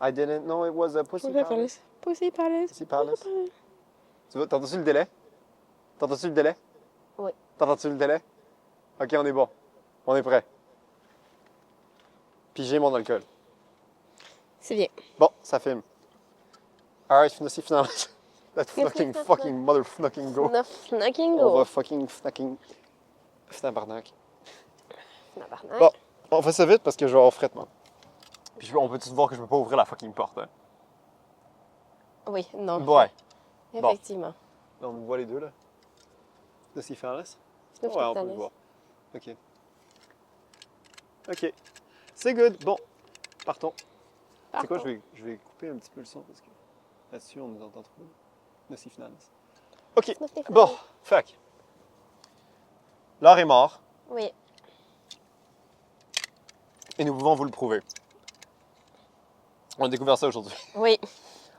I didn't know it was a Pussy Palace. Pussy Palace. Pussy Palace. Tu vois, t'entends-tu le délai? T'entends-tu le délai? Oui. T'entends-tu le délai? Ok, on est bon. On est prêt. Puis j'ai mon alcool. C'est bien. Bon, ça filme. Alright, finalement. Let's fucking motherfucking go. Fucking On va go. fucking tabarnak. Tabarnak. Bon, on fait ça vite parce que je vais avoir frettement. Puis on peut-tu voir que je peux pas ouvrir la fucking porte, hein? Oui, non. Ouais. Bon. Effectivement. Là, on nous voit les deux, là. De s'y faire, là? Snoop Ouais, on peut Dogg. le voir. OK. OK. C'est good. Bon, partons. C'est quoi, je vais couper un petit peu le son parce que là-dessus, on nous entend trop. De s'y finales. OK. Bon, fuck. L'or est mort Oui. et nous pouvons vous le prouver. On a découvert ça aujourd'hui. Oui.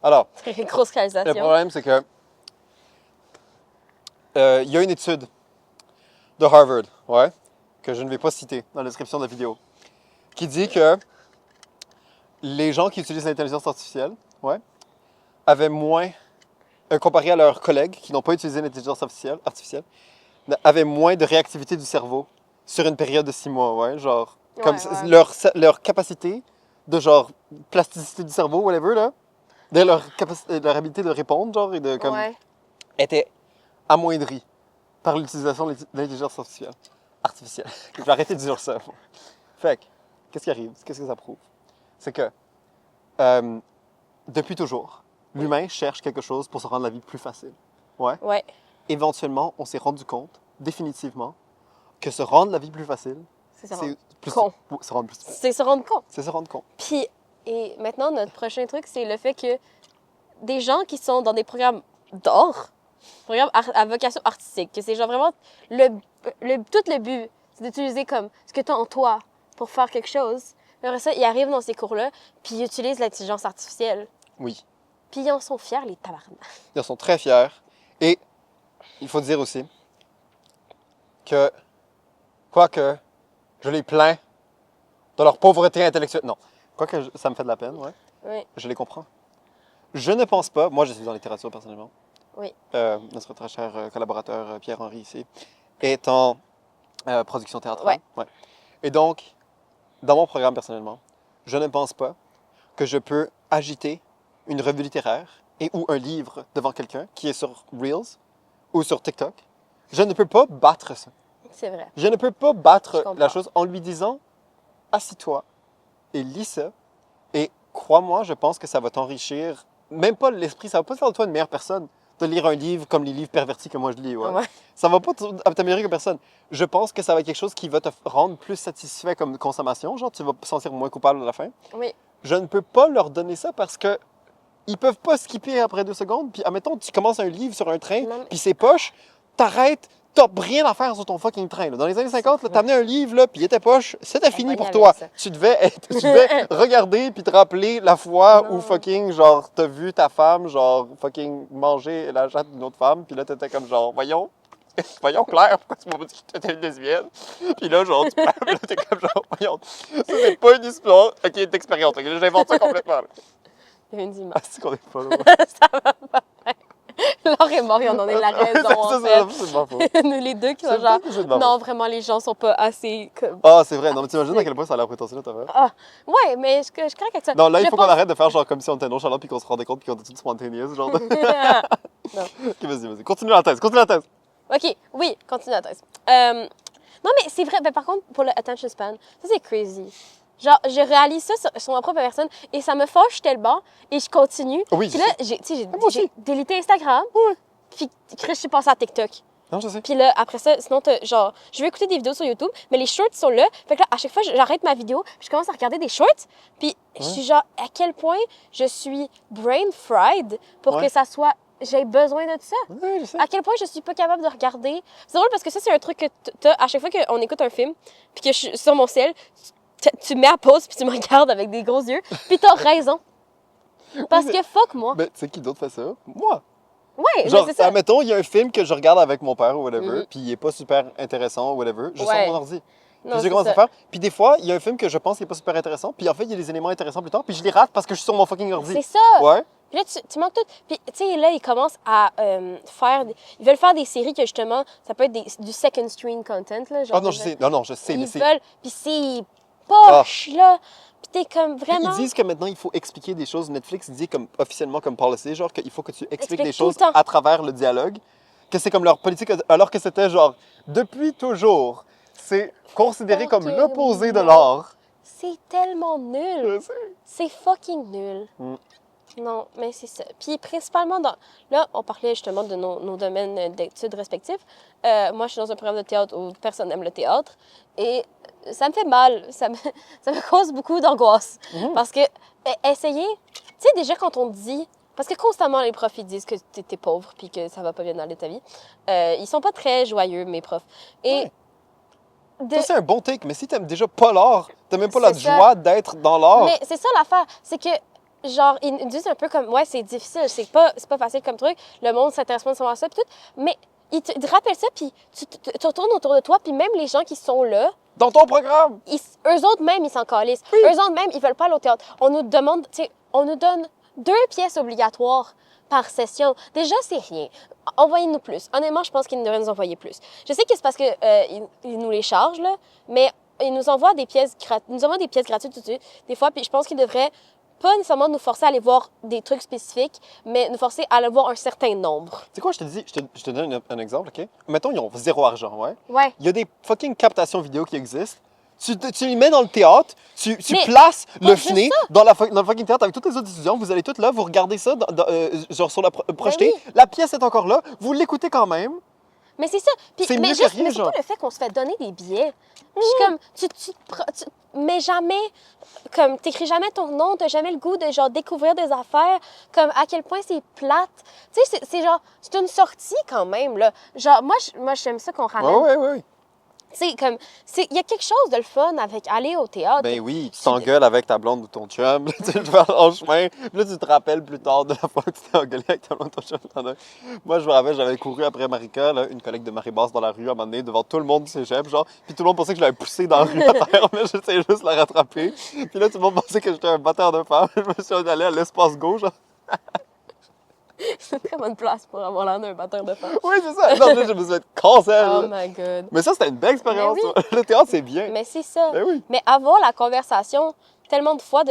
Alors, Très grosse le réalisation. problème, c'est que il y a une étude de Harvard, ouais, que je ne vais pas citer dans la description de la vidéo, qui dit que les gens qui utilisent l'intelligence artificielle, ouais, avaient moins, comparé à leurs collègues qui n'ont pas utilisé l'intelligence artificielle, avaient moins de réactivité du cerveau sur une période de 6 mois, ouais, genre, comme Ouais. leur capacité de, genre, plasticité du cerveau, whatever, là, de leur habilité de répondre, genre, et de, comme, Ouais. était amoindrie par l'utilisation de l'intelligence artificielle. Je vais arrêter de dire ça. Fait que, qu'est-ce qui arrive? Qu'est-ce que ça prouve? C'est que, depuis toujours, l'humain cherche quelque chose pour se rendre la vie plus facile. Ouais. Ouais. Éventuellement, on s'est rendu compte, définitivement, que se rendre la vie plus facile, C'est se rendre plus... con. Se rendre plus... C'est se rendre compte. C'est se rendre compte. Puis, et maintenant, notre prochain truc, c'est le fait que des gens qui sont dans des programmes d'art, programmes à vocation artistique, que c'est genre vraiment tout le but, c'est d'utiliser comme ce que tu as en toi pour faire quelque chose. Après ça, ils arrivent dans ces cours-là, puis ils utilisent l'intelligence artificielle. Oui. Puis ils en sont fiers, les tabarnak. Ils en sont très fiers. Et il faut dire aussi que, quoique je les plains de leur pauvreté intellectuelle, non, quoique ça me fait de la peine, ouais, Oui. je les comprends. Je ne pense pas, moi je suis en littérature personnellement, Oui. notre très cher collaborateur Pierre-Henri ici est en production théâtrale. Ouais. Et donc, dans mon programme personnellement, je ne pense pas que je peux agiter une revue littéraire et ou un livre devant quelqu'un qui est sur Reels ou sur TikTok. Je ne peux pas battre ça. C'est vrai. Je ne peux pas Je battre comprends. la chose en lui disant « Assis-toi et lis ça. » Et crois-moi, je pense que ça va t'enrichir. Même pas l'esprit, ça va pas faire de toi une meilleure personne de lire un livre comme les livres pervertis que moi je lis. Ouais. Ouais. Ça va pas t'améliorer comme personne. Je pense que ça va être quelque chose qui va te rendre plus satisfait comme consommation. Genre, tu vas te sentir moins coupable à la fin. Oui. Je ne peux pas leur donner ça parce que ils peuvent pas skipper après 2 secondes. Puis, admettons, tu commences un livre sur un train, Non, mais- puis c'est poche, t'arrêtes, t'as rien à faire sur ton fucking train. Là. Dans les années 50, là, t'amenais un livre, là, puis il était poche, c'était fini va y pour aller toi. avec ça. Tu devais regarder puis te rappeler la fois Non. où fucking, genre, t'as vu ta femme, genre, fucking manger la chatte d'une autre femme, puis là, t'étais comme genre, voyons. Voyons, Claire, pourquoi tu m'as pas dit que t'étais une lesbienne? Puis là, genre, tu parles, là, t'es comme genre, voyons. Ça, c'est pas une histoire, ok, d'expérience. Ok, j'invente ça complètement. Là. Effectivement. Ah, c'est qu'on est pas là. Ça va pas bien. Laure est mort et on en est la raison, en fait. C'est de ma faute. Nous, les deux qui sont C'est genre, peut-être que c'est de ma non, faute. vraiment, les gens sont pas assez... Comme... Ah, c'est vrai. Non, mais t'imagines à quel point ça a l'air prétentieux, ta mère. Ah, ouais, mais je craque avec ça. Non, là, il Je faut qu'on pense- arrête de faire genre comme si on était nonchalant puis qu'on se rendait compte puis qu'on était tout spontaneous, genre. De... Non. Ok, vas-y. Continue la thèse, OK, oui, continue la thèse. Non, mais c'est vrai, ben, par contre, pour le attention span, ça, c'est crazy. Genre, je réalise ça sur ma propre personne et ça me fâche tellement et je continue. Oui, Puis je là, sais. Moi j'ai aussi. délité Instagram. Puis, je suis passée à TikTok. Non, je sais. Puis là, après ça, sinon, genre, je vais écouter des vidéos sur YouTube, mais les shorts sont là. Fait que là, à chaque fois, j'arrête ma vidéo, puis je commence à regarder des shorts. Puis je suis genre, à quel point je suis brain fried pour Ouais. que ça soit. J'ai besoin de ça. Oui, je sais. À quel point je suis pas capable de regarder. C'est drôle parce que ça, c'est un truc que t'as à chaque fois qu'on écoute un film, puis que je suis sur mon ciel, tu mets à pause, puis tu me regardes avec des gros yeux, puis t'as raison. Parce mais- que fuck moi. Mais tu sais qui d'autre fait ça? Moi. Ouais, Genre, mais c'est ça. admettons, il y a un film que je regarde avec mon père ou whatever, Mhm. puis il est pas super intéressant ou whatever, je Ouais. sors mon ordi. Non, Puis je c'est commence à ça. faire. Puis des fois, il y a un film que je pense qui est pas super intéressant. Puis en fait, il y a des éléments intéressants plus tard. Puis je les rate parce que je suis sur mon fucking ordi. C'est ça! Ouais. Puis là, tu manques tout. Puis, tu sais, là, ils commencent à faire... Ils veulent faire des séries que, justement, ça peut être du second screen content, là. Genre, Ah non, je sais. Non, je sais. Mais ils c'est. veulent... Puis c'est poche, là. Puis t'es comme Puis vraiment... ils disent que maintenant, il faut expliquer des choses. Netflix dit comme officiellement comme policy, genre qu'il faut que tu expliques Explique des tout le choses temps. à travers le dialogue. Que c'est comme leur politique, alors que c'était genre depuis toujours. C'est considéré comme Fucking l'opposé de non. l'art. C'est tellement nul. Je sais. C'est fucking nul. Mm. Non, mais c'est ça. Puis principalement, là, on parlait justement de nos domaines d'études respectifs. Moi, je suis dans un programme de théâtre où personne n'aime le théâtre. Et ça me fait mal. Ça me cause beaucoup d'angoisse. Mhm. Parce que essayer... Tu sais, déjà, quand on dit... Parce que constamment, les profs, ils disent que t'es pauvre puis que ça va pas bien dans ta vie. Ils sont pas très joyeux, mes profs. Et... Ouais. Ça, c'est un bon take. Mais si t'aimes déjà pas l'art, t'as même pas la C'est ça. joie d'être dans l'art. Mais c'est ça l'affaire, c'est que genre ils disent un peu comme ouais, c'est difficile, c'est pas facile comme truc, le monde s'intéresse pas nécessairement à ça puis tout, mais ils te rappellent ça puis tu retournes autour de toi puis même les gens qui sont là, Dans ton programme! eux autres même ils s'en calissent. Oui. Eux autres même ils veulent pas aller au théâtre. On nous demande, tu sais, on nous donne 2 pièces obligatoires par session. Déjà, c'est rien. Envoyez-nous plus. Honnêtement, je pense qu'ils devraient nous envoyer plus. Je sais que c'est parce que ils nous les chargent là, mais ils nous envoient des pièces gratuites tout de suite, des fois, puis je pense qu'ils devraient pas nécessairement nous forcer à aller voir des trucs spécifiques, mais nous forcer à aller voir un certain nombre. Tu sais quoi, je te dis, je te donne un exemple, OK? Mettons, ils ont zéro argent, ouais? Ouais. Il y a des fucking captations vidéo qui existent. Tu les mets dans le théâtre, tu Mais places le pas juste FNE dans le fucking théâtre avec tous les autres étudiants, vous allez tous là, vous regardez ça, genre sur la projeté, oui. la pièce est encore là, vous l'écoutez quand même. Mais c'est ça. Puis, C'est mais mieux que juste, rien, mais surtout genre. le fait qu'on se fait donner des billets. Puis comme, mais jamais, comme, t'écris jamais ton nom, t'as jamais le goût de, genre, découvrir des affaires, comme, à quel point c'est plate. Tu sais, c'est genre, c'est une sortie quand même, là. Genre, moi j'aime ça qu'on ramène. Ouais. Tu sais, comme, il y a quelque chose de le fun avec aller au théâtre. Ben oui, tu t'engueules avec ta blonde ou ton chum, là, tu le fais en chemin, puis là tu te rappelles plus tard de la fois que tu t'es engueulé avec ta blonde ou ton chum. Moi, je me rappelle, j'avais couru après Marika, là, une collègue de Marie-Basse dans la rue à un moment donné, devant tout le monde du cégep, genre, puis tout le monde pensait que je l'avais poussée dans la rue à terre, mais j'essayais juste de la rattraper. Puis là, tout le monde pensait que j'étais un batteur de femmes. Je me suis allé à l'espace gauche. Genre. C'est une très bonne place pour avoir l'air d'un batteur de femme. Oui, c'est ça. Non, là, je me suis fait casser. Oh my God. Mais ça, c'était une belle expérience. Mais oui. Ça. Le théâtre, c'est bien. Mais c'est ça. Ben oui. Mais avoir la conversation tellement de fois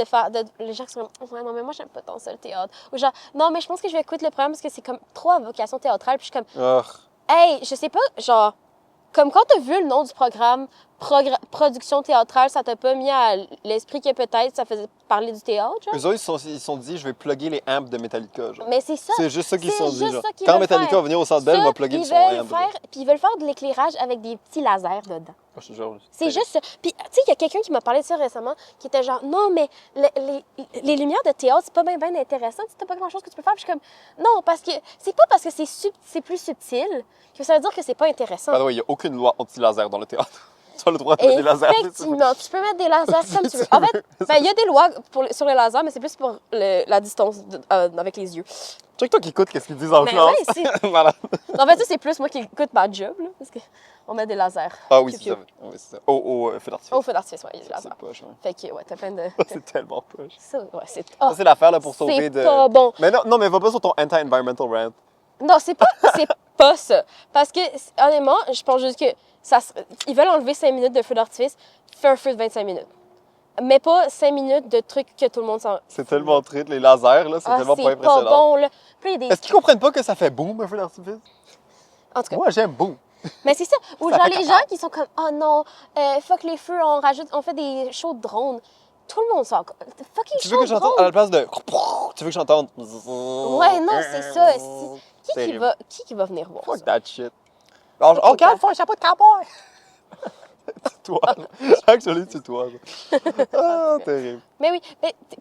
les gens qui sont comme ouais, non mais moi j'aime pas tant ça le théâtre ou genre non mais je pense que je vais écouter le programme parce que c'est comme trop à vocation théâtrale puis je suis comme Ah. hey je sais pas genre comme quand t'as vu le nom du programme production théâtrale ça t'a pas mis à l'esprit que peut-être ça faisait parler du théâtre genre? Eux autres, ils se sont dit, je vais plugger les amps de Metallica. Genre. Mais c'est ça. C'est juste ça qu'ils se C'est sont dit. juste Genre. ça qu'ils Quand veulent Metallica faire. va venir au Centre Bell, on va plugger ils son veulent amp. faire puis ils veulent faire de l'éclairage avec des petits lasers dedans. Ah, je te jure, C'est juste ça. Puis, tu sais, il y a quelqu'un qui m'a parlé de ça récemment, qui était genre, non, mais les lumières de théâtre, c'est pas bien intéressant, t'as pas grand-chose que tu peux faire. Puis je suis comme, non, parce que c'est pas parce que c'est plus subtil que ça veut dire que c'est pas intéressant. Par contre, il n'y a aucune loi anti-laser dans le théâtre. Tu as le droit de mettre des lasers. Effectivement, tu peux mettre des lasers comme tu veux. En fait, ben, il y a des lois sur les lasers, mais c'est plus pour la distance avec les yeux. Tu sais que toi qui écoutes, qu'est-ce qu'ils disent en Mais classe? ouais, c'est... Malade. En fait, ça, c'est plus moi qui écoute ma job, là, parce qu'on met des lasers. Ah oui, Piu, c'est ça. piu. Oui, c'est ça. Au feu d'artifice. Au feu d'artifice, ouais, il y a des C'est lasers. poche, ouais. Fait que, ouais, t'as plein de... C'est tellement poche. Ça, ouais, c'est... Ça, Oh, c'est l'affaire là, pour sauver c'est de. pas bon. Mais non, mais va pas sur ton anti-environmental rant. Non, c'est pas ça. Parce que, honnêtement, je pense juste que ils veulent enlever 5 minutes de feu d'artifice, fais un feu de 25 minutes. Mais pas 5 minutes de trucs que tout le monde s'en... C'est tellement triste, les lasers, là, c'est tellement pas c'est impressionnant. pas bon, là. Puis il y a des... Est-ce qu'ils comprennent pas que ça fait boum, un feu d'artifice? En tout cas, Moi, j'aime boum. mais c'est ça. Ou Ça genre fait les gens qui sont comme, oh non, fuck les feux, on fait des shows de drones. Tout le monde s'en... Fucking Tu veux show que de j'entende à drone. la place de. Tu veux que j'entende. Ouais, non, c'est ça. Terrible. Qui va venir voir Fuck ça? that shit. Alors, oh, regarde, faut un chapeau de cowboy! C'est toi. Actually, c'est toi. Ah, terrible. Mais oui,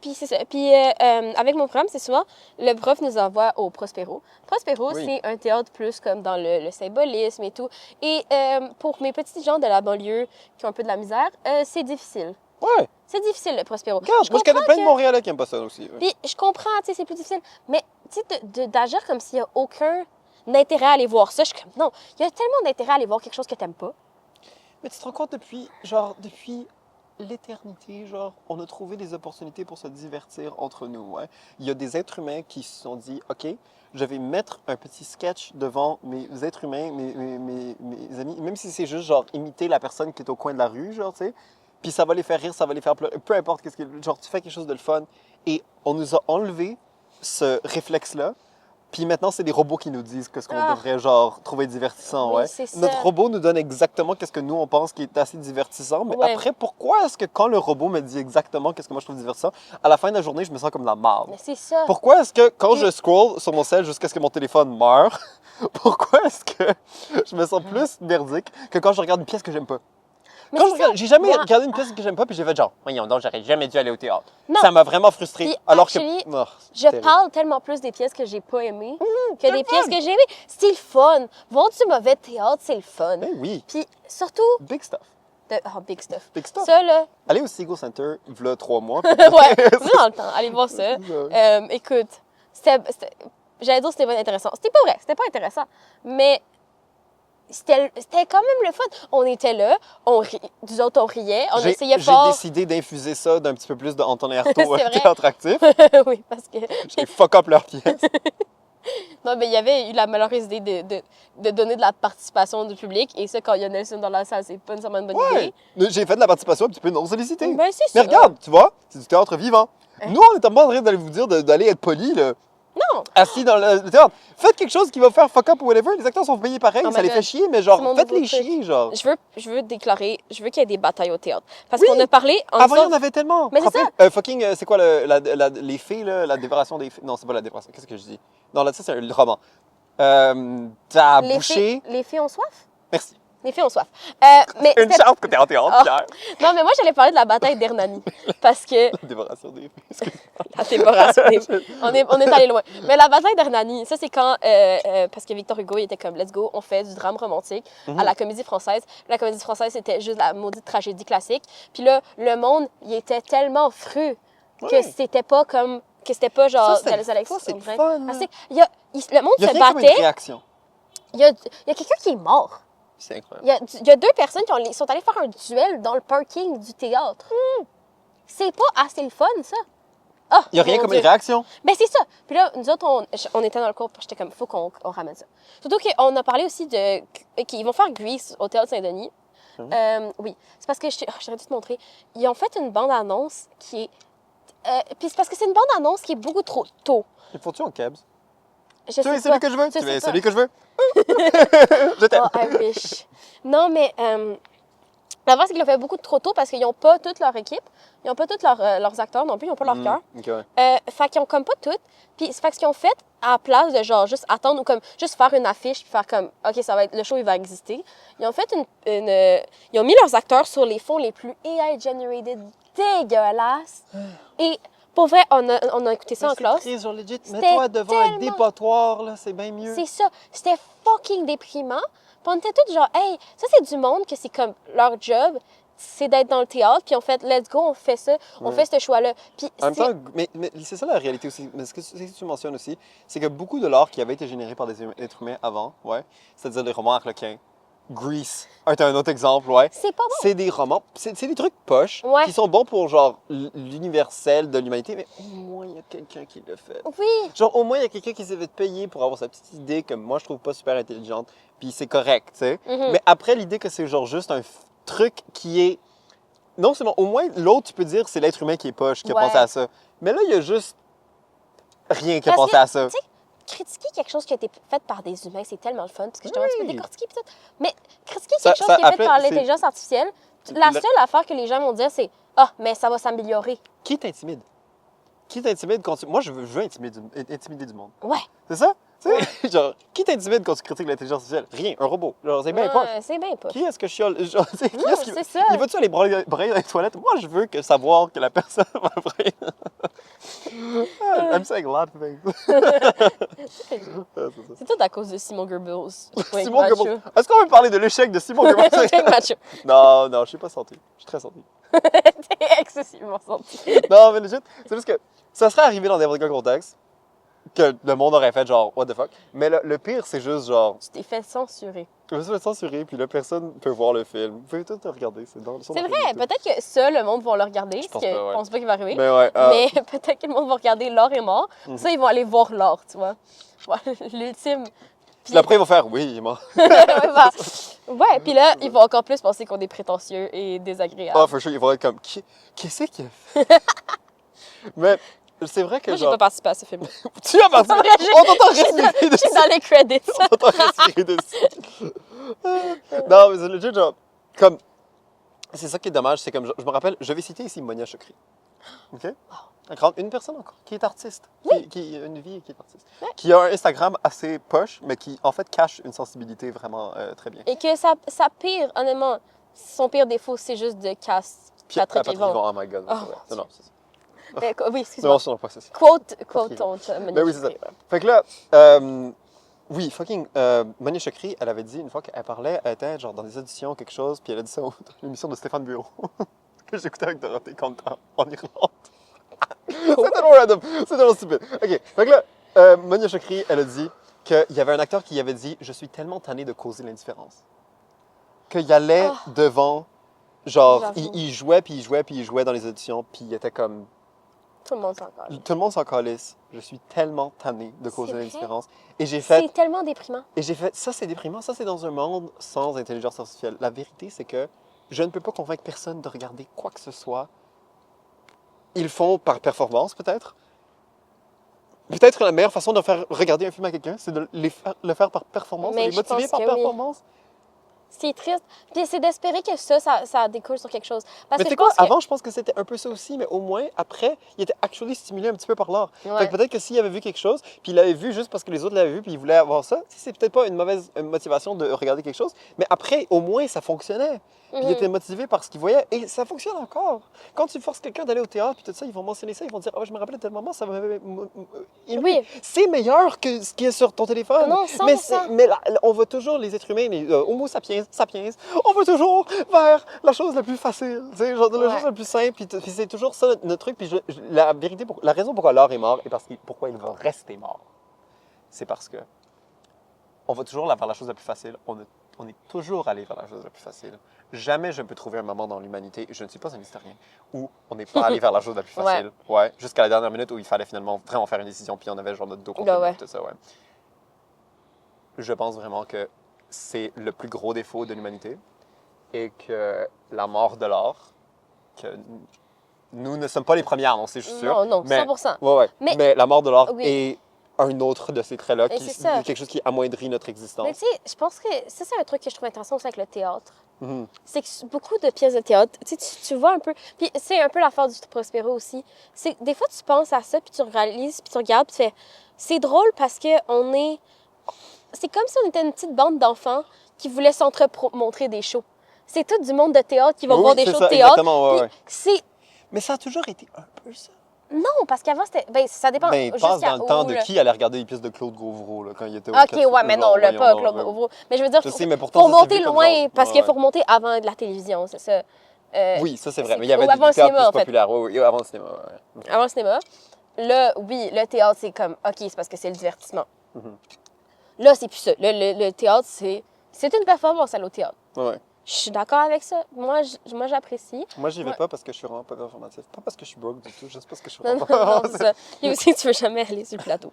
puis c'est ça. Puis avec mon programme, c'est souvent, le prof nous envoie au Prospero. Prospero, Oui. c'est un théâtre plus comme dans le symbolisme et tout. Et pour mes petits gens de la banlieue qui ont un peu de la misère, c'est difficile. Ouais. C'est difficile, le Prospero. Regarde, moi, je connais plein de Montréalais qui aiment pas ça aussi. Ouais. Puis je comprends, tu sais, c'est plus difficile. Mais, tu sais, d'agir comme s'il n'y a aucun intérêt à aller voir ça, je suis comme, non, il y a tellement d'intérêt à aller voir quelque chose que t'aimes pas. Mais tu te rends compte depuis l'éternité, genre, on a trouvé des opportunités pour se divertir entre nous, ouais. Il y a des êtres humains qui se sont dit, OK, je vais mettre un petit sketch devant mes êtres humains, mes amis, même si c'est juste, genre, imiter la personne qui est au coin de la rue, genre, tu sais. Puis ça va les faire rire, ça va les faire pleurer, peu importe qu'est-ce que... Genre, tu fais quelque chose de le fun. Et on nous a enlevé ce réflexe-là. Puis maintenant, c'est des robots qui nous disent qu'est-ce qu'on devrait, genre, trouver divertissant, Oui, ouais. c'est ça. Notre robot nous donne exactement qu'est-ce que nous, on pense qui est assez divertissant. Mais Ouais. après, pourquoi est-ce que quand le robot me dit exactement qu'est-ce que moi je trouve divertissant, à la fin de la journée, je me sens comme la marde? Mais c'est ça. Pourquoi est-ce que quand Puis- je scroll sur mon cell jusqu'à ce que mon téléphone meure, pourquoi est-ce que je me sens plus merdique que quand je regarde une pièce que j'aime pas? Mais Quand c'est je regarde, ça. j'ai jamais Moi- regardé une pièce que j'aime pas, puis j'ai fait genre, voyons donc, j'aurais jamais dû aller au théâtre. Non. Ça m'a vraiment frustré. Puis, Alors actually, que. Oh, c'est Je terrible. parle tellement plus des pièces que j'ai pas aimées que des le pièces fun. que j'ai aimées. C'est le fun. Voir du mauvais théâtre, c'est le fun. Eh oui, Puis surtout, big stuff. big stuff. Big stuff. Ça, là, Allez au Seagull Center, v'là 3 mois. ouais, c'est dans le temps. Allez voir ça. Ouais. Écoute, j'allais dire que c'était pas intéressant. C'était pas intéressant. Mais c'était quand même le fun. On était là, nous autres, on riait, on essayait J'ai fort. décidé d'infuser ça d'un petit peu plus de Anton et Artaud C'est vrai. théâtre actif. Oui, parce que J'ai fuck up leur pièce. non, mais il y avait eu la malheureuse idée de donner de la participation du public. Et ça, quand il y a Nelson dans la salle, c'est pas nécessairement une bonne Ouais. idée. J'ai fait de la participation un petit peu non sollicitée. Ben, c'est Mais ça. regarde, tu vois, c'est du théâtre vivant. Hein? Nous, on est en train d'aller vous dire d'aller être poli, là. Non! Assis dans le théâtre. Faites quelque chose qui va faire fuck up ou whatever. Les acteurs sont payés pareil, Oh ça my les God. fait chier, mais genre, C'est mon faites-les nouveau truc. chier, genre. Je veux qu'il y ait des batailles au théâtre. Parce Oui. qu'on a parlé en Avant, il y en disant- avait tellement. Mais c'est Rappelez- fucking, c'est quoi les fées, là? La dévoration des fées? Non, c'est pas la dévoration. Qu'est-ce que je dis? Non, là, ça, c'est un roman. T'as bouché. les filles ont soif? Merci. Les filles ont soif. Mais Une c'était- chance que t'es en théâtre, Ah. Pierre. Non, mais moi, j'allais parler de la bataille d'Hernani. Parce que La dévoration des fées. Excuse-moi. la dévoration on est allé loin. Mais la bataille d'Hernani, ça, c'est quand... parce que Victor Hugo, il était comme, let's go, on fait du drame romantique à la Comédie Française. La Comédie Française, c'était juste la maudite tragédie classique. Puis là, le monde, il était tellement fru que Ouais. c'était pas comme... Que c'était pas genre... Ça, c'est les Alex- ça, c'est le André. fun, là. Ah, c'est- le monde Il y a se rien comme une battait. réaction. Il y a quelqu'un qui est mort. C'est incroyable. Il y a deux personnes qui sont allées faire un duel dans le parking du théâtre. C'est pas assez le fun, ça. Ah, Il y a rien mon comme Dieu. une réaction. Ben, c'est ça. Puis là, nous autres, on était dans le cours, puis j'étais comme, faut qu'on ramène ça. Surtout qu'on a parlé aussi qu'ils vont faire Grease au Théâtre Saint-Denis. Oui. C'est parce que, j'aurais dû te montrer, ils ont fait une bande-annonce qui est... puis c'est parce que c'est une bande-annonce qui est beaucoup trop tôt. Il faut-tu en cabs? Je Tu sais es celui pas. que je veux? Je Tu sais es pas. celui que je veux? Je t'aime. Oh, I wish. Non, mais la vraie, c'est qu'ils l'ont fait beaucoup trop tôt parce qu'ils n'ont pas toute leur équipe. Ils n'ont pas tous leurs acteurs non plus. Ils n'ont pas leur cœur. Ok, ouais. Fait qu'ils ont comme pas toutes. Puis c'est parce qu'ils ont fait à la place de genre juste attendre ou comme juste faire une affiche puis faire comme OK, ça va être le show, il va exister. Ils ont fait ils ont mis leurs acteurs sur les fonds les plus AI generated dégueulasses. Et pour vrai, on a écouté ça en classe. C'est triste, genre legit. C'était Mets-toi devant un tellement- dépotoir, là, c'est bien mieux. C'est ça. C'était fucking déprimant. Puis on était tous genre, hey, ça c'est du monde que c'est comme leur job, c'est d'être dans le théâtre. Puis on fait, let's go, on fait ça, on fait ce choix-là. Puis En même temps, mais c'est ça la réalité aussi. Mais ce que tu mentionnes aussi, c'est que beaucoup de l'art qui avait été généré par des êtres humains avant, ouais, c'est-à-dire des romans harlequins, Grease, est un autre exemple, ouais. c'est pas bon. C'est des romans, c'est des trucs poches Ouais. qui sont bons pour genre l'universel de l'humanité, mais au moins il y a quelqu'un qui le fait. Oui, Genre au moins il y a quelqu'un qui s'est fait payer pour avoir sa petite idée que moi je trouve pas super intelligente, puis c'est correct, tu sais. Mhm. Mais après l'idée que c'est genre juste un truc qui est non seulement au moins l'autre tu peux dire c'est l'être humain qui est poche qui a Ouais. pensé à ça. Mais là il y a juste rien qui a Parce pensé que, à ça. tu sais, critiquer quelque chose qui a été fait par des humains, c'est tellement le fun, parce que justement, tu peux Oui. décortiquer pis tout. Mais critiquer Ça- quelque chose ça qui est fait appelle- par c'est- l'intelligence artificielle, la Le- seule affaire que les gens vont dire, c'est « Ah, mais ça va s'améliorer. Qui t'intimide? Qui t'intimide quand tu... Moi je veux intimider du monde. » Ouais, C'est ça? Tu sais, genre, qui t'intimide quand tu critiques l'intelligence artificielle? Rien, un robot. Genre, c'est bien poche. ouais, c'est bien pas. Qui est-ce que je chiale? Genre, tu sais, qui Non, est-ce qui... c'est ça. Il va-tu aller brailler dans les toilettes? Moi, je veux savoir que la personne va brailler. I'm saying a lot of things. C'est Ah, c'est ça. c'est tout à cause de Simon Goebbels. Oui, Simon macho. Goebbels. Est-ce qu'on veut parler de l'échec de Simon Goebbels? T'es macho. Non, non, je suis pas senti. Je suis très senti. T'es excessivement senti. Non, mais legit, c'est juste que ça serait arrivé dans n'importe quel contexte. que le monde aurait fait genre, what the fuck. Mais le pire, c'est juste genre, Tu t'es fait censurer. je me suis fait censurer, puis là, personne peut voir le film. Vous pouvez tout le regarder, c'est dans C'est vrai, peut-être que ça, le monde va le regarder. Je pense que pas, ouais. je pense pas qu'il va arriver. Mais ouais, Mais peut-être que le monde va regarder L'or est mort. Mhm. Ça, ils vont aller voir L'or, tu vois. Voilà, l'ultime. puis après, ils vont faire, oui, il est mort. Ouais, puis là, ils vont encore plus penser qu'on est prétentieux et désagréable. Ah, for sure, ils vont être comme, qu'est-ce qu'il a fait? Mais c'est vrai que Moi, j'ai genre, pas participé à ce film. tu as participé, C'est vrai, on t'entend Je suis respirer dessus. dans les credits. On t'entend respirer dessus. Non, mais c'est legit, genre, comme, c'est ça qui est dommage, c'est comme, je me rappelle, je vais citer ici Monia Chokri. OK? Une personne encore, qui est artiste, qui a une vie et qui est artiste, Ouais. qui a un Instagram assez poche, mais qui, en fait, cache une sensibilité vraiment très bien. Et que ça pire, honnêtement, son pire défaut, c'est juste de casse Puis, Patrick Yvon. oh my God, Oh, c'est vrai. mon Non, c'est ça. Oui, Non, excuse-moi. c'est non, pas ça. Quote Patrick ton Ben oui, c'est ça. Fait que là, oui, fucking, Monia Chokri, elle avait dit une fois qu'elle parlait, elle était genre dans des auditions, quelque chose, puis elle a dit ça dans l'émission de Stéphane Bureau, que j'écoutais avec Dorothée Cantal en Irlande. C'est tellement random, c'est tellement stupide. OK, fait que là, Monia Chokri, elle a dit qu'il y avait un acteur qui avait dit « Je suis tellement tanné de causer l'indifférence ». Qu'il allait devant, genre, J'avoue. il jouait, puis il jouait, puis il jouait dans les auditions, puis il était comme... Tout le monde s'en parle. Tout le monde s'en calisse. Je suis tellement tanné de causer C'est vrai? l'indifférence. Et j'ai fait... C'est tellement déprimant. Et j'ai fait, ça c'est déprimant, ça c'est dans un monde sans intelligence artificielle. La vérité c'est que je ne peux pas convaincre personne de regarder quoi que ce soit. Ils le font par performance peut-être. Peut-être que la meilleure façon de faire regarder un film à quelqu'un, c'est de le faire par performance, Mais de les je motiver pense par que oui. performance. C'est triste. Puis c'est d'espérer que ça découle sur quelque chose. Parce Mais que tu sais je quoi, pense que... avant je pense que c'était un peu ça aussi, mais au moins après, il était actually stimulé un petit peu par l'art. Ouais. Fait que peut-être que s'il avait vu quelque chose, puis il l'avait vu juste parce que les autres l'avaient vu, puis il voulait avoir ça, c'est peut-être pas une mauvaise motivation de regarder quelque chose, mais après, au moins, ça fonctionnait. Puis il Mhm. était motivé par ce qu'il voyait, et ça fonctionne encore. Quand tu forces quelqu'un d'aller au théâtre, puis tout ça, ils vont mentionner ça, ils vont dire « Ah, je me rappelle de tel moment, ça m'avait ému. Oui. C'est meilleur que ce qui est sur ton téléphone. Non, 100%. Mais on va toujours, les êtres humains, les homo sapiens, on va toujours vers la chose la plus facile, tu sais, genre la Ouais. chose la plus simple, puis c'est toujours ça notre truc. Puis la vérité, la raison pourquoi l'art est mort et pourquoi il va rester mort, c'est parce que on va toujours vers la chose la plus facile. On est toujours allé vers la chose la plus facile. Jamais je peux trouver un moment dans l'humanité, je ne suis pas un historien, où on n'est pas allé vers la chose la plus facile. Ouais. Jusqu'à la dernière minute où il fallait finalement vraiment faire une décision, puis on avait genre notre dos contre le mur, tout ça, ouais. Je pense vraiment que c'est le plus gros défaut de l'humanité et que la mort de l'art, que nous ne sommes pas les premiers à annoncer, je suis sûr. Non, mais, 100%. ouais. Mais la mort de l'art Oui. est un autre de ces traits-là, Et c'est ça. quelque chose qui amoindrit notre Mais existence. tu sais, je pense que ça, c'est un truc que je trouve intéressant aussi avec le théâtre. Mhm. C'est que beaucoup de pièces de théâtre, tu sais, tu vois un peu... Puis c'est un peu l'affaire du Prospero aussi. C'est que des fois, tu penses à ça, puis tu réalises, puis tu regardes, puis tu fais... C'est drôle parce que on est... C'est comme si on était une petite bande d'enfants qui voulaient s'entre-montrer des shows. C'est tout du monde de théâtre qui va Oui, voir des c'est shows ça, de théâtre. exactement, ouais, Puis ouais. c'est... Mais ça a toujours été un peu ça. Non, parce qu'avant, c'était... Ben, ça dépend. Ben, passe jusqu'à dans le temps où, de là. qui allait regarder les pièces de Claude Gauvreau là, quand il était au OK, quatre- ouais, mais non, genre, le voyons pas donc, Claude mais- Gauvreau. Mais je veux dire, Je sais, mais pourtant, faut ça s'est monter vu comme loin, genre, parce ouais, qu'il ouais. faut remonter avant de la télévision, c'est ça. Oui, ça c'est vrai. c'est- Mais il y avait ou du avant le théâtre cinéma, plus en fait. populaire. Oui, oui, avant le cinéma. Ouais. Avant le cinéma. Là, oui, le théâtre, c'est comme, OK, c'est parce que c'est le divertissement. Mhm. Là, c'est plus ça. Le théâtre, c'est une performance, aller au théâtre. Ouais. Je suis d'accord avec ça. Moi, j'apprécie. Moi, j'y vais Ouais. pas parce que je suis vraiment pas performatif. Pas parce que je suis broke du tout, juste parce que je suis Non, vraiment non, pas c'est ça. Et aussi, tu veux jamais aller sur le plateau.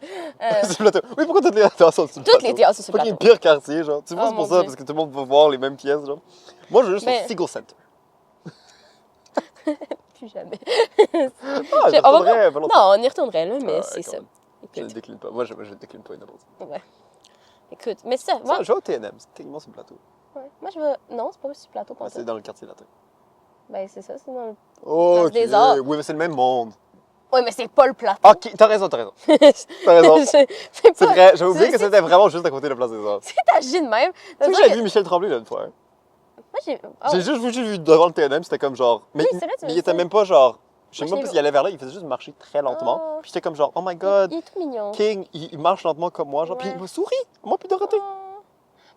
sur le plateau. Oui, pourquoi toutes les théâtres sont sur le plateau? Toutes les théâtres sont sur le Fucking plateau. pire quartier, genre. Tu vois, Oh, c'est pour mon ça, Dieu. parce que tout le monde va voir les mêmes pièces, genre. Moi, je veux juste Mais- au Seagull Center. Plus jamais. Ah, je On va retournerais volontiers. Non, on y retournerait, là, mais Ouais, c'est quand ça. même. Je ne Écoute, décline pas. Moi, je décline pas une n'importe quoi. ouais. Écoute, mais c'est ça. Moi, Ça, je vais au TNM, c'est techniquement sur le plateau. ouais. Moi, je veux... Non, c'est pas sur le plateau, pour Ouais, ça. c'est dans le quartier latin. Ben, c'est ça, c'est dans le... Oh, Place des Arts. oui, mais c'est le même monde. Oui, mais c'est pas le plateau. Ok, t'as raison, t'as raison. T'as raison. c'est C'est pas... vrai, j'avais oublié c'est- que c'était vraiment juste à côté de la place des Arts. C'est agi de même. Tu sais que j'avais vu Michel Tremblay là une fois. Hein. Moi, j'ai... Oh. J'ai juste vu devant le TNM, c'était comme genre. Mais, Oui, c'est vrai, tu mais m'as il dit était ça. même pas genre. Je sais Moi, même je pas l'ai s'il allait vers là, il faisait juste marcher très lentement. Oh. Puis j'étais comme genre, oh my god, Il est tout mignon. King, il marche lentement comme moi, genre. Puis Ouais. il me sourit, moi puis Dorothée. Oh.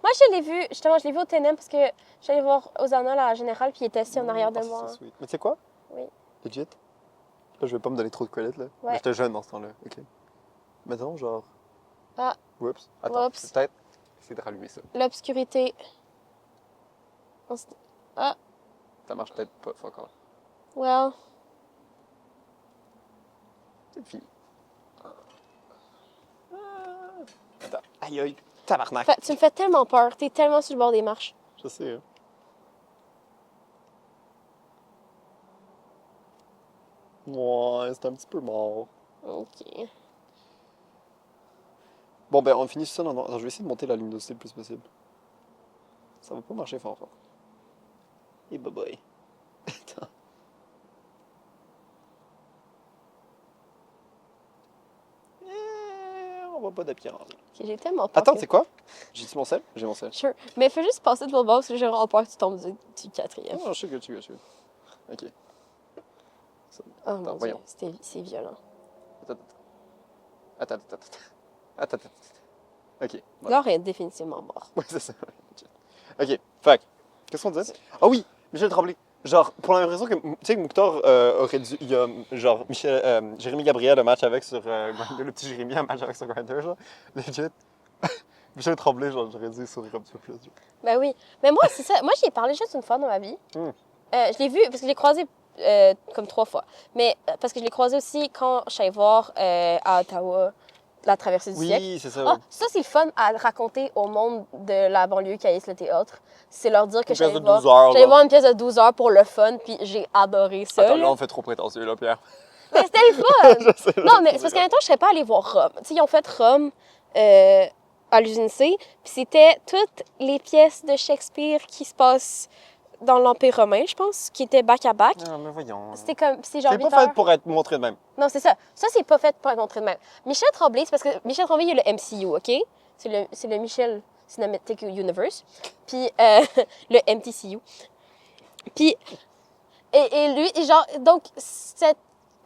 Moi, je l'ai vu, justement, je l'ai vu au TNM parce que j'allais voir Ozana, la générale, puis il était assis en arrière de Oh, moi. c'est sweet. Mais tu sais quoi? Oui. Legit. Là, je vais pas me donner trop de credit, là. Ouais. Mais j'étais jeune dans ce temps-là, ok. Mettons, genre. Ah. Oups. Attends, Oups. peut-être essayer de rallumer ça. L'obscurité. Ah, Ça marche peut-être pas, encore. well. C'est fini. Attends. Aïe, aïe. Tabarnak. Tu me fais tellement peur. T'es tellement sur le bord des marches. Je sais, hein. Ouais, c'est un petit peu mort. OK. Bon, ben, on finit ça dans... Attends, je vais essayer de monter la luminosité le plus possible. Ça va pas marcher fort. Et bye bye. Attends. On voit pas d'apparence. OK, j'ai tellement peur. Attends, que- c'est quoi? J'ai dit mon sel? J'ai mon sel. Sure. Mais fais juste passer de l'autre bord parce que j'ai vraiment peur que tu tombes du quatrième. Oh, je suis good. Ok. Oh mon Dieu, voyons. c'est violent. Attends. Ok. Ouais, Laure est définitivement mort. ouais c'est ça. Ok. Fait que, qu'est-ce qu'on disait? Ah oui, Michel Tremblay. Genre, pour l'impression que, tu sais, que Mouktar aurait dû. Il y a, genre, Jérémy Gabriel, un match avec sur Grindr, le petit Jérémy, un match avec sur Grindr, genre. Legit. Michel Tremblay, genre, j'aurais dû sourire un petit peu plus. Genre. Ben oui. Mais moi, c'est ça. Moi, j'y ai parlé juste une fois dans ma vie. Hmm. Je l'ai vu parce que je l'ai croisé comme 3 fois. Mais parce que je l'ai croisé aussi quand je suis allée voir à Ottawa la traversée du siècle. Oui, c'est ça. Ah, ça, c'est le fun à raconter au monde de la banlieue qui haïssent le théâtre. C'est leur dire que Une pièce de j'allais 12 heures. j'allais voir une pièce de 12 heures pour le fun, puis j'ai adoré ça. Attends, là. là, on fait trop prétentieux, là, Pierre. Mais c'était le fun! Je sais, Non, mais c'est parce qu'en même temps, je serais pas allée voir Rome. Tu sais, ils ont fait Rome à l'usine C, puis c'était toutes les pièces de Shakespeare qui se passent dans l'Empire romain, je pense, qui étaient back-à-back. Non, mais voyons. C'était comme, c'est genre C'est 8 pas fait heures. pour être montré de même. Non, c'est ça. Ça, c'est pas fait pour être montré de même. Michel Tremblay, c'est parce que Michel Tremblay, il y a le MCU, OK? C'est le Michel Cinematic Universe. Puis le MTCU. Puis, et lui, et genre, donc,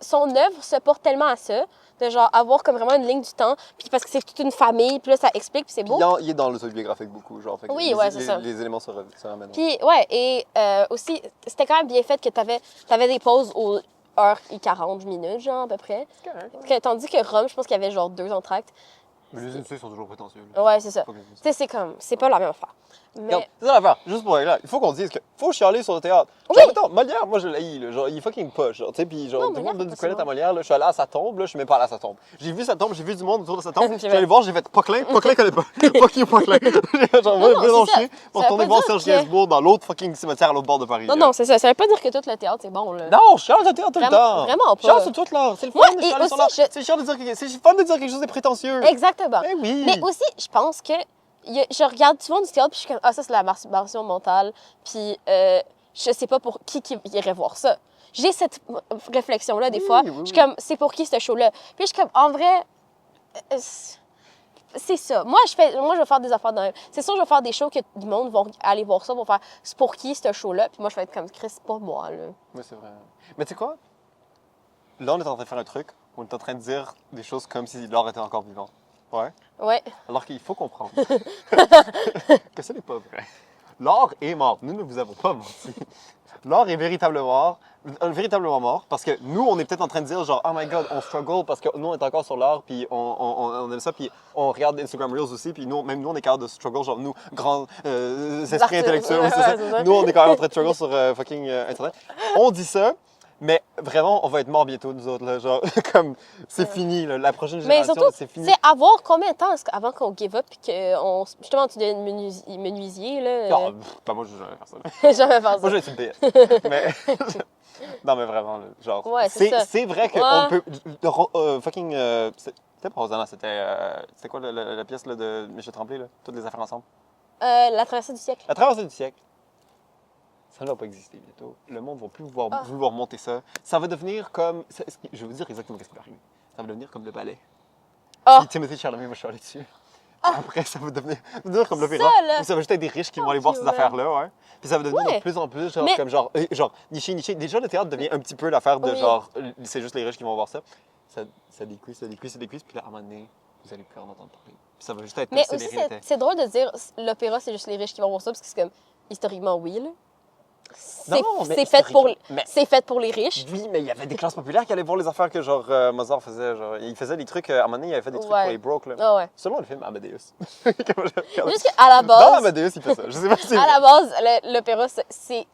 son œuvre se porte tellement à ça, de genre avoir comme vraiment une ligne du temps, puis parce que c'est toute une famille, puis là, ça explique, puis c'est beau. Il est dans l'autobiographique beaucoup, genre. Fait que Oui, ouais, c'est ça. Les éléments se ramènent. Puis, ouais, et aussi, c'était quand même bien fait que t'avais des pauses aux 1h40 minutes, genre, à peu près. C'est correct. Tandis que Rome, je pense qu'il y avait genre 2 entractes. Mais les initiés sont toujours prétentieux. Là. Ouais, c'est ça. Faut que- Tu sais, c'est comme, c'est pas la même affaire. Regarde, Mais, c'est ça l'affaire. Juste pour être là, il faut qu'on dise que faut chialer sur le théâtre. Oui. Genre, mettons, Molière, moi je l'haïs, là. Genre, il est fucking poche, genre, tu sais, puis genre, Non, tout le monde Molière, donne du c'est credit pas à Molière, là. Je suis allé à sa tombe, là, je suis même pas allé à sa tombe. J'ai vu sa tombe, j'ai vu du monde autour de sa tombe. Je suis allé voir, j'ai fait Poquelin connaît pas. Fuck you, Poquelin. Genre, Non, va non, dans c'est ça. chier, on Ça retourner veut voir pas Serge dire que- Gainsbourg dans l'autre fucking cimetière à l'autre bord de Paris. non, là. non, c'est ça. Ça veut pas dire que tout le théâtre, c'est bon, là. Non, je chiale sur le théâtre tout le Vraiment- temps. vraiment pas. Je chiale sur tout l'art. C'est le fun Moi, de et chialer sur aussi, l'art. C'est chiant de dire que c'est fun de dire quelque chose de prétentieux. Exactement. Mais oui. Mais aussi, je pense que je regarde souvent du théâtre, puis je suis comme, ah, ça, c'est la masturbation mentale, puis je sais pas pour qui irait voir ça. J'ai cette réflexion-là, des Oui, fois. oui, Je suis oui. comme, c'est pour qui ce show-là? Puis je suis comme, en vrai, c'est ça. Moi, je vais faire des affaires de même. C'est sûr, je vais faire des shows que du monde vont aller voir ça, vont faire, c'est pour qui ce show-là? Puis moi, je vais être comme, Chris, c'est pas moi, là. Oui, c'est vrai. Mais tu sais quoi? Là, on est en train de faire un truc. On est en train de dire des choses comme si l'or était encore vivant. Ouais. Ouais. Alors qu'il faut comprendre que ce n'est pas vrai. L'or est mort. Nous ne vous avons pas menti. L'or est véritablement mort parce que nous, on est peut-être en train de dire genre, oh my god, on struggle parce que nous, on est encore sur l'or, puis on aime ça, puis on regarde Instagram Reels aussi, puis nous, même nous, on est capable de struggle, genre nous, grands esprits Artistes. intellectuels, oui, c'est ça. Ouais, c'est ça. Nous, on est quand même en train de struggle sur fucking Internet. On dit ça, mais vraiment, on va être morts bientôt, nous autres, là, genre, comme, c'est fini, là, la prochaine Mais génération, surtout, c'est fini. c'est avoir combien de temps avant qu'on give up, puis que justement, tu deviennes menuisier, là? Ah, ben moi, je vais jamais faire ça. Jamais faire ça. Moi, je vais être une PS. Mais. non, mais vraiment, là, genre. Ouais, c'est ça. c'est vrai qu'on Ouais. peut. Fucking. C'était pas Rosanna, c'était quoi la pièce là, de Michel Tremblay, là? Toutes les affaires ensemble. La traversée du siècle. La traversée du siècle. Ça ne va pas exister bientôt. Le monde ne va plus Ah. vouloir monter ça. Ça va devenir comme. Je vais vous dire exactement ce qui va arriver. Ça va devenir comme le ballet. Ah. Puis Timothy Chalamet va chialer dessus. Après, ça va devenir comme l'opéra. là. Où ça va juste être des riches qui vont aller voir ces ouais. affaires-là, ouais. Puis ça va devenir Ouais. de plus en plus, genre, Mais- comme genre niché. Déjà, le théâtre devient un petit peu l'affaire de Oui. genre, c'est juste les riches qui vont voir ça. Ça décuise, puis là, à un moment donné, vous allez plus en entendre parler. Puis ça va juste être Mais comme aussi, si les riches étaient. c'est drôle de dire l'opéra, c'est juste les riches qui vont voir ça, parce que c'est comme, historiquement, oui, là. C'est mais c'est fait, pour, mais- c'est fait pour les riches. Oui, mais il y avait des classes populaires qui allaient voir les affaires que genre Mozart faisait. Genre, il faisait des trucs, à un moment donné, il avait fait des trucs Ouais. pour les broke. Là. Ah ouais. Seulement le film Amadeus. Comment je regarde. Juste qu'à la Dans base, Amadeus, il fait ça. Je sais pas si c'est à vrai. la base, l'opéra, c'est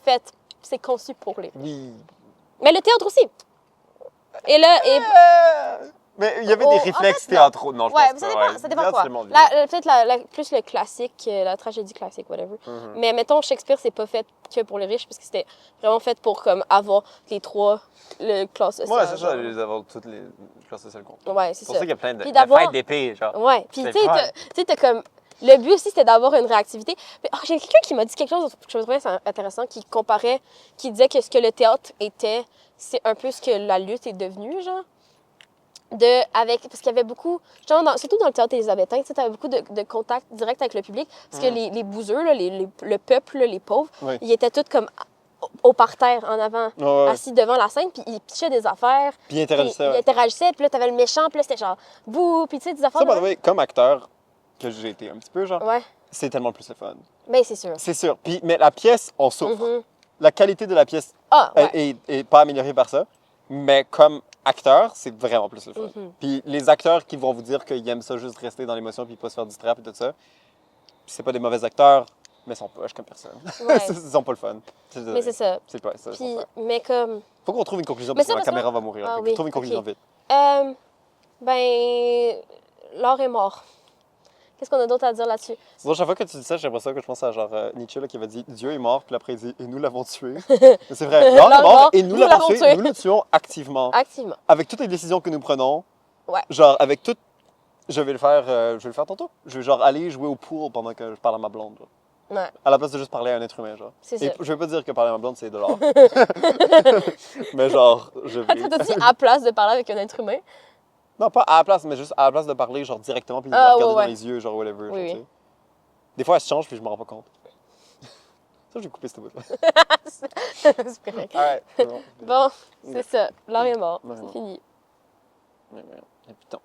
fait, c'est conçu pour les riches. Oui. Mais le théâtre aussi. Et là, Mais il y avait Oh, des en réflexes fait, non. théâtraux. Non, je ouais, pense ça pas. dépend, Ouais, ça dépend le quoi. théâtre, c'est tellement vieux. Peut-être plus le classique, la tragédie classique, whatever. Mhm. Mais mettons, Shakespeare, c'est pas fait que pour les riches, parce que c'était vraiment fait pour comme avoir les trois, le classe sociale. Ouais, c'est ça, genre. les avoir toutes les classes sociales comptes. Ouais, c'est C'est pour ça. ça qu'il y a plein de Puis d'avoir- fêtes d'épée, genre. Ouais, puis C'est tu sais, fun. t'as comme. Le but aussi, c'était d'avoir une réactivité. Mais j'ai quelqu'un qui m'a dit quelque chose que je trouvais intéressant, qui comparait, qui disait que ce que le théâtre était, c'est un peu ce que la lutte est devenue, genre. Parce qu'il y avait beaucoup, justement, surtout dans le théâtre élisabétain, tu avais beaucoup de contacts directs avec le public. Parce que les bouseux, là, le peuple, là, les pauvres, Oui. ils étaient tous comme au parterre, en avant, Ouais, ouais. assis devant la scène, puis ils pitchaient des affaires. Puis il Puis interagissait. ils Ouais. interagissaient, puis là, t'avais le méchant, puis là, c'était genre bouh, puis tu sais, des affaires. Ça, by de the way, comme acteur que j'ai été un petit peu, genre, même. Ouais, c'est tellement plus le fun. ben c'est sûr. C'est sûr. Puis, mais la pièce, on souffre. Mhm. La qualité de la pièce Ah, ouais. est pas améliorée par ça. Mais comme acteur, c'est vraiment plus le fun. Mhm. Puis les acteurs qui vont vous dire qu'ils aiment ça juste rester dans l'émotion puis pas se faire distraire et tout ça, c'est pas des mauvais acteurs, mais ils sont poches comme personne. Ouais. Ils sont pas le fun. Mais c'est ça. C'est pas ça. Puis, mais comme. Faut qu'on trouve une conclusion Mais parce que ça, la parce que- caméra va mourir. Ah Fait qu'on oui, trouve une conclusion ok. vite. Ben. L'or est mort. Qu'est-ce qu'on a d'autre à dire là-dessus? Sinon, chaque fois que tu dis ça, j'ai l'impression que je pense à genre Nietzsche là, qui avait dit Dieu est mort, puis après il dit et nous l'avons tué. Mais c'est vrai, l'homme est mort et nous l'avons tué. Nous le tuons activement. Activement. Avec toutes les décisions que nous prenons. Ouais. Genre, avec tout. Je vais le faire tantôt. Je vais genre aller jouer au pool pendant que je parle à ma blonde. Genre. Ouais, À la place de juste parler à un être humain, genre. c'est Et ça. je veux pas dire que parler à ma blonde, c'est de l'art. Mais genre, je vais. T'as dit à place de parler avec un être humain? Non, pas à la place, mais juste à la place de parler, genre directement, puis de Ah, la regarder ouais, ouais. dans les yeux, genre whatever. genre, Oui, tu oui. sais. Des fois, elle se change, puis je me rends pas compte. Ça, j'ai coupé cette bout-là. C'est correct. Alright, c'est bon. Bon, c'est ça. L'or est mort. L'or est C'est mort. fini. Ouais, ouais. Et putain.